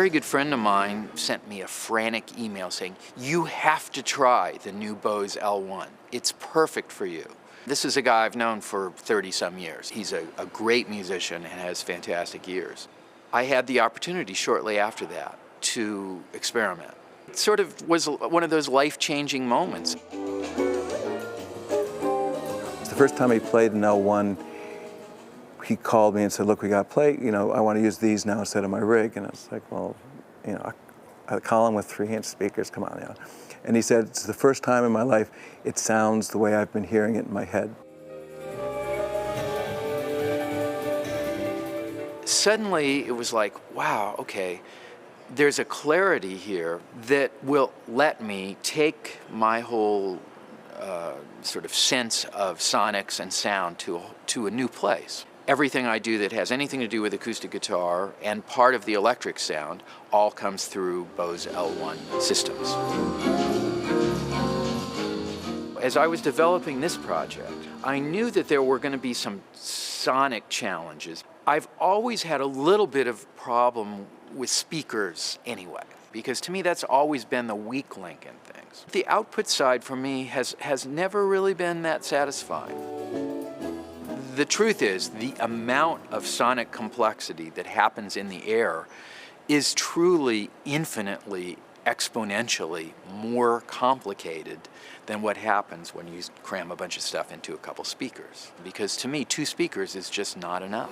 very good friend of mine sent me a frantic email saying, "You have to try the new Bose L1. It's perfect for you." This is a guy I've known for 30-some years. He's a great musician and has fantastic ears. I had the opportunity shortly after that to experiment. It sort of was one of those life-changing moments. The first time he played an L1, he called me and said, "Look, we got to play, I want to use these now instead of my rig." And I was like, "Well, a column with 3-inch speakers, come on, And he said, "It's the first time in my life it sounds the way I've been hearing it in my head." Suddenly, it was like, wow, okay, there's a clarity here that will let me take my whole sort of sense of sonics and sound to a new place. Everything I do that has anything to do with acoustic guitar and part of the electric sound all comes through Bose L1 systems. As I was developing this project, I knew that there were going to be some sonic challenges. I've always had a little bit of problem with speakers anyway, because to me that's always been the weak link in things. The output side for me has never really been that satisfying. The truth is, the amount of sonic complexity that happens in the air is truly infinitely, exponentially more complicated than what happens when you cram a bunch of stuff into a couple speakers. Because to me, 2 speakers is just not enough.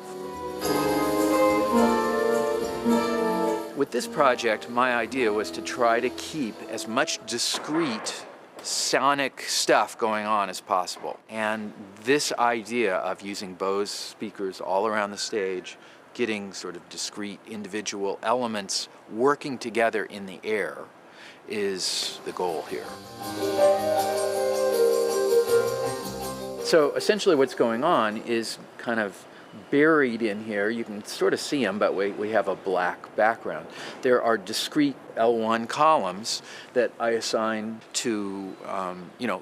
With this project, my idea was to try to keep as much discrete sonic stuff going on as possible. And this idea of using Bose speakers all around the stage, getting sort of discrete individual elements working together in the air is the goal here. So essentially what's going on is kind of buried in here. You can sort of see them, but we have a black background. There are discrete L1 columns that I assign to,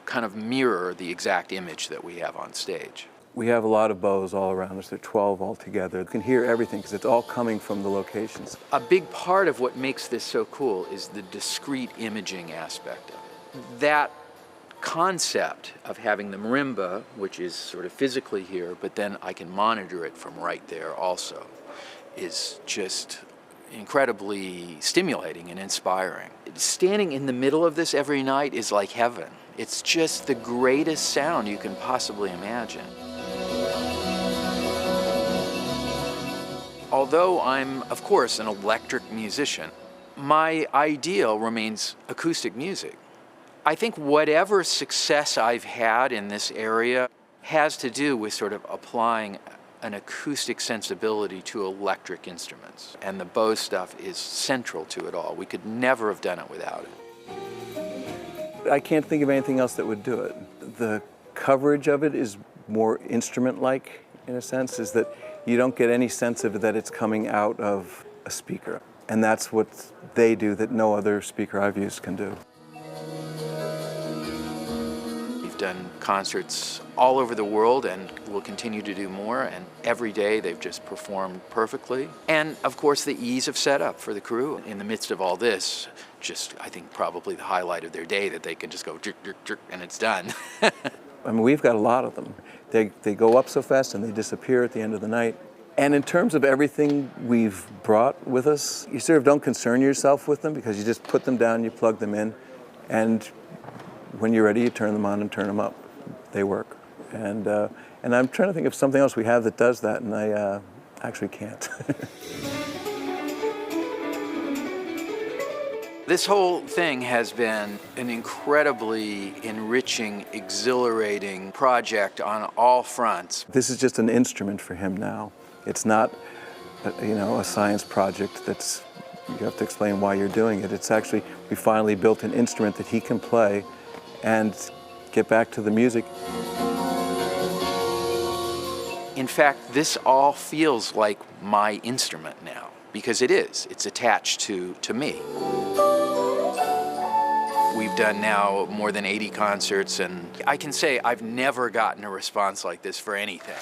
kind of mirror the exact image that we have on stage. We have a lot of Bose all around us. There are 12 altogether. You can hear everything because it's all coming from the locations. A big part of what makes this so cool is the discrete imaging aspect of it. That concept of having the marimba, which is sort of physically here, but then I can monitor it from right there also, is just incredibly stimulating and inspiring. Standing in the middle of this every night is like heaven. It's just the greatest sound you can possibly imagine. Although I'm, of course, an electric musician, my ideal remains acoustic music. I think whatever success I've had in this area has to do with sort of applying an acoustic sensibility to electric instruments. And the Bose stuff is central to it all. We could never have done it without it. I can't think of anything else that would do it. The coverage of it is more instrument-like, in a sense, is that you don't get any sense of it that it's coming out of a speaker. And that's what they do that no other speaker I've used can do. We've done concerts all over the world and will continue to do more, and every day they've just performed perfectly. And of course the ease of setup for the crew in the midst of all this, just I think probably the highlight of their day, that they can just go jerk, jerk, jerk, and it's done. I mean, we've got a lot of them. They go up so fast and they disappear at the end of the night. And in terms of everything we've brought with us, you sort of don't concern yourself with them because you just put them down, you plug them in, and when you're ready, you turn them on and turn them up. They work. And I'm trying to think of something else we have that does that, and I actually can't. This whole thing has been an incredibly enriching, exhilarating project on all fronts. This is just an instrument for him now. It's not, a science project that's, you have to explain why you're doing it. It's actually, we finally built an instrument that he can play and get back to the music. In fact, this all feels like my instrument now, because it is. It's attached to me. We've done now more than 80 concerts, and I can say I've never gotten a response like this for anything.